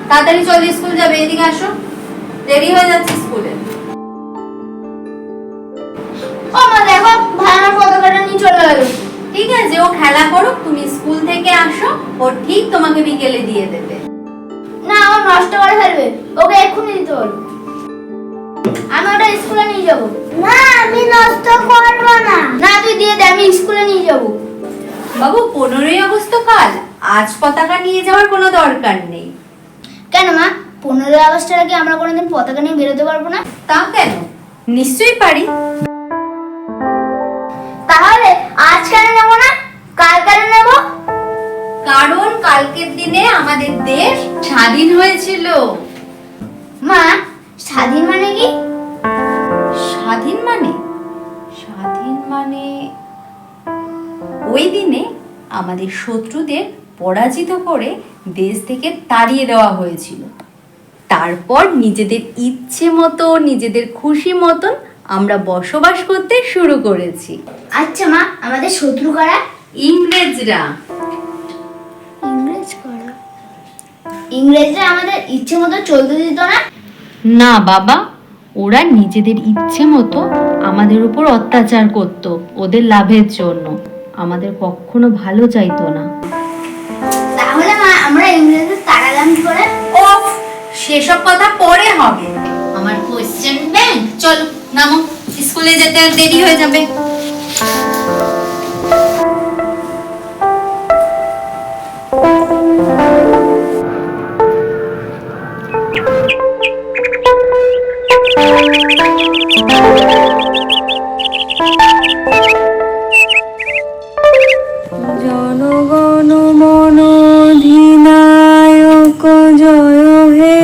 তাড়াতাড়ি চলে স্কুল যাবে, এদিকে আসো, দেরি হয়ে যাচ্ছে স্কুলে। ও মা দেখো ভাই আমার পতাকাটা নিয়ে চলে গেল। ঠিক আছে, ও খেলা করুক, তুমি স্কুল থেকে আসো, ও ঠিক তোমাকে বিকেলে দিয়ে দেবে। না ও নষ্ট করে ফেলবে, ওকে এক্ষুনি দিতে বলো। আমি ওটা স্কুলে নিয়ে যাব। না আমি নষ্ট করব না। না তুই দিয়ে দে, আমি স্কুলে নিয়ে যাব। বাবু 15ই আগস্ট তো কাল, আজ পতাকা নিয়ে যাওয়ার কোনো দরকার নেই। কেন মা, 15ই আগস্টের আগে আমরা কোনোদিন পতাকা নিয়ে বেরোতে পারবো না? তা কেন? নিশ্চয়ই পারি। তাহলে আজ কেন নেবো না, কাল কেন নেবো? কারণ কালকের দিনে আমাদের দেশ স্বাধীন হয়েছিল। মা স্বাধীন মানে কি? স্বাধীন মানে ওই দিনে আমাদের শত্রুদের পরাজিত করে দেশ থেকে তাড়িয়ে দেওয়া হয়েছিল। তারপর নিজেদের ইচ্ছে মতো, নিজেদের খুশি মতন আমরা বসবাস করতে শুরু করেছি। আচ্ছা মা, আমাদের শত্রু কারা? ইংরেজরা। ইংরেজরা আমাদের ইচ্ছে মতো চলতে দিত না? না বাবা, ওরা নিজেদের ইচ্ছে মতো আমাদের উপর অত্যাচার করত ওদের লাভের জন্য, আমাদের কখনো ভালো চাইতো না। তাহলে মা আমরা ইংরেজদের তাড়ালাম কি করে? ওফ, সেসব কথা পরে হবে। আমার কোশ্চেন ব্যাংক, চলো নামো, স্কুলে যেতে আর দেরি হয়ে যাবে। জনগণ মন অধিনায়ক জয় হে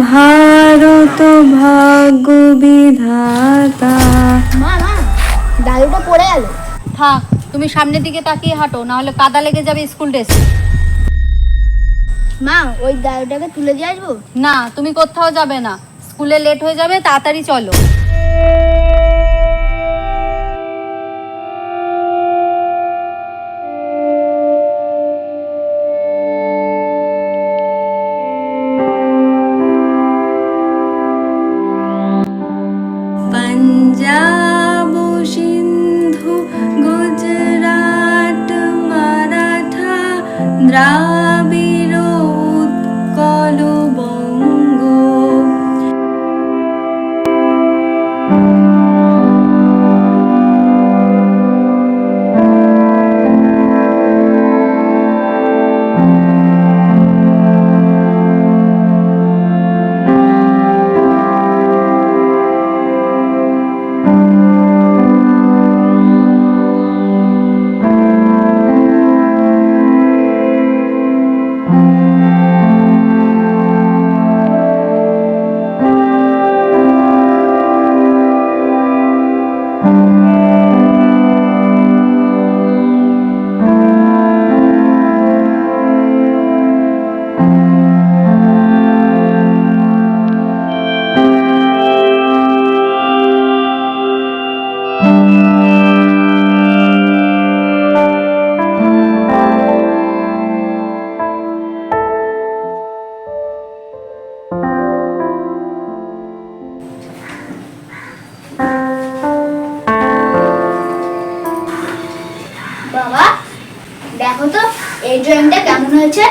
ভারত ভাগ্য বিধাতা। মা দাদুটা পড়ে গেল। থাক, তুমি সামনের দিকে তাকিয়ে হাঁটো, না হলে কাদা লেগে যাবে স্কুল ড্রেসে। মা ওই দাদুটাকে তুলে দিয়ে আসবো? না, তুমি কোথাও যাবে না, স্কুলে লেট হয়ে যাবে, তাড়াতাড়ি চলো। पंजाब सिंधु गुजरात मराठा द्राविड़ उत्कल बंग। বাবা দেখো তো এই ড্রয়িংটা কেমন হয়েছে?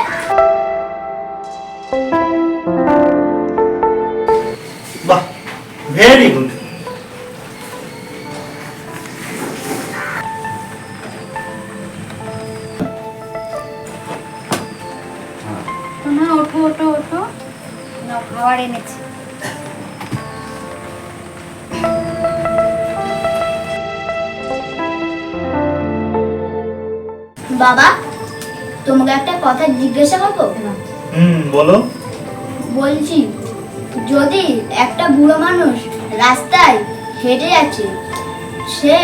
বাহ, ভেরি গুড। না, ওঠো ওঠো ওঠো, না খাবার এনেছি। বাবা তোমাকে একটা কথা জিজ্ঞাসা করবো? বলো। বলছি যদি একটা বুড়ো মানুষ রাস্তায় হেঁটে যাচ্ছে, সে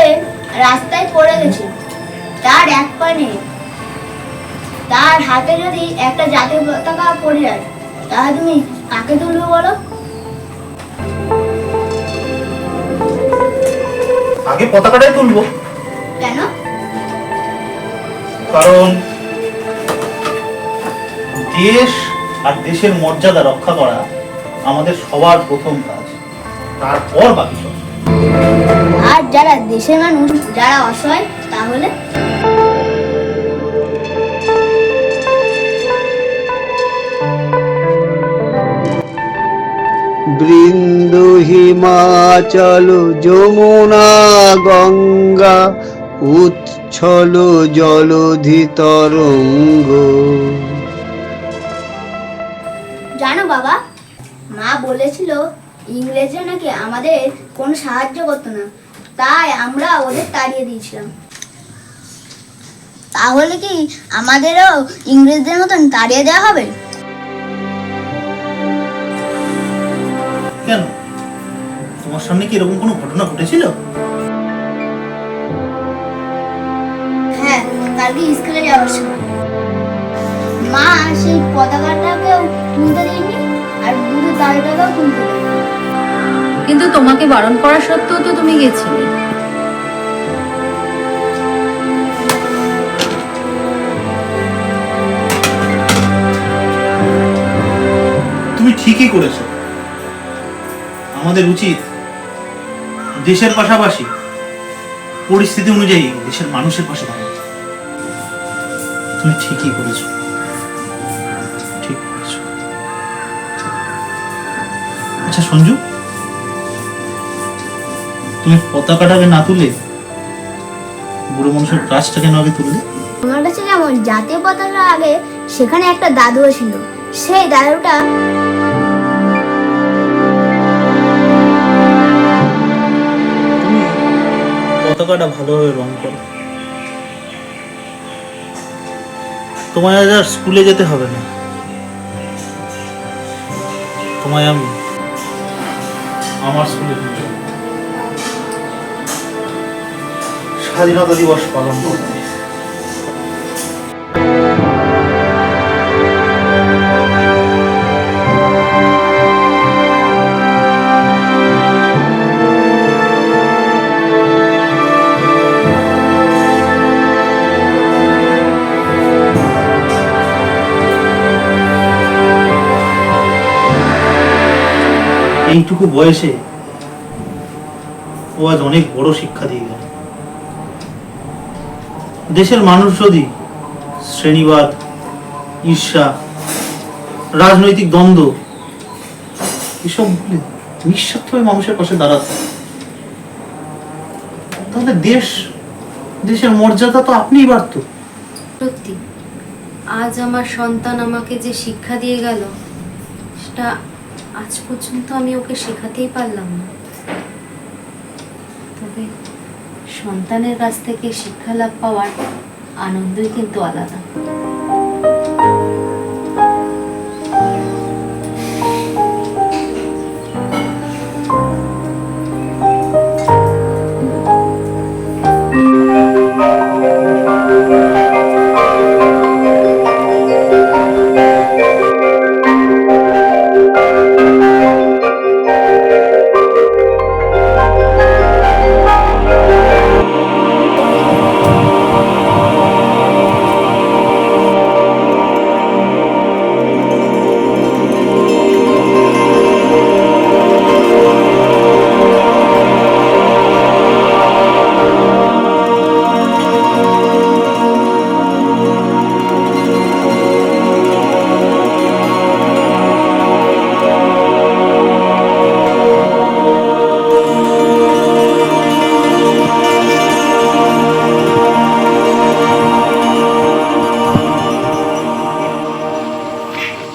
রাস্তায় পড়ে গেছে, তার এক পা নেই, তার হাতে যদি একটা জাতীয় পতাকা পড়ে যায়, তাহলে তুমি কাকে তুলবে বলো? আগে পতাকাটাই তুলবো। কেন? কারণ দেশ আর দেশের মর্যাদা রক্ষা করা আমাদের সবার প্রথম কাজ, তারপর বাকি সব। আর যারা দেশের মানুষ, যারা অসহায়, তাহলে বৃন্দু হিমাচল যমুনা গঙ্গা উচ্ছল জলধি তরঙ্গ। জানো বাবা, মা বলেছিল ইংরেজরা নাকি আমাদের কোনো সাহায্য করতো না, তাই আমরা ওদের তাড়িয়ে দিয়েছিলাম। তাহলে কি আমাদেরও ইংরেজদের মতন তাড়িয়ে দেওয়া হবে? কেন, তোমার সামনে কি এরকম কোনো ঘটনা ঘটেছিল? হ্যাঁ, কালকে স্কুলে যাওয়ার সময় মা সেই পতাকাটাকেও তুলতে দেয়নি, আর দুটো দাড়িটাকেও তুলতে দেয়নি। কিন্তু তোমাকে বারণ করা সত্ত্বেও তো তুমি গেছিলে। তুমি ঠিকই করেছো। আমাদের উচিত দেশের পাশাপাশি পরিস্থিতি অনুযায়ী দেশের মানুষের পাশে দাঁড়ানো। তুমি ঠিকই করেছো, ঠিক করেছো। আচ্ছা সঞ্জু, তুমি পতাকাটাকে না তুলে বুড়ো মানুষের ক্রাশটাকে না আগে তুললে? আমার কাছে যেমন জাতীয় পতাকা আগে, সেখানে একটা দাদুও ছিল। সেই দাদুটা তুমি পতাকাটা ভালোভাবে রং করো। তোমায় আজ আর স্কুলে যেতে হবে না। তোমায় আমি আমার স্কুলে নিয়ে যাবো স্বাধীনতা দিবস পালন করতে। এইটুকু বয়সে ও আজ অনেক বড় শিক্ষা দিয়ে গেল। দেশের মানুষ যদি শ্রেণীবাদ, ঈর্ষা, রাজনৈতিক দ্বন্দ্ব এসব ভুলে নিঃস্বার্থভাবে মানুষের পাশে দাঁড়াতে, তাহলে দেশের মর্যাদা তো আপনিই বাড়ত। সত্যি, আজ আমার সন্তান আমাকে যে শিক্ষা দিয়ে গেল, সেটা আজ পর্যন্ত আমি ওকে শেখাতেই পারলাম না। তবে সন্তানের কাছ থেকে শিক্ষা লাভ পাওয়ার আনন্দই কিন্তু আলাদা।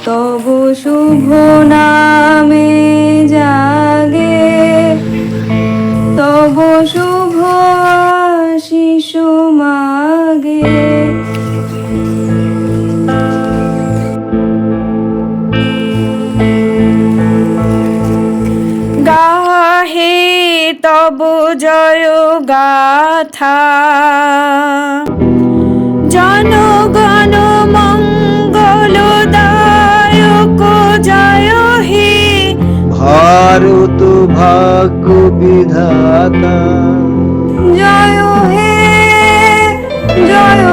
তব শুভ নামে জাগে, তব শুভ শিশু মাগে। গাহে তব জয় গাথা, জনগণ মঙ্গলদায়ক জয় হে। ভারত ভাগ্য বিধাতা জয় হে, জয়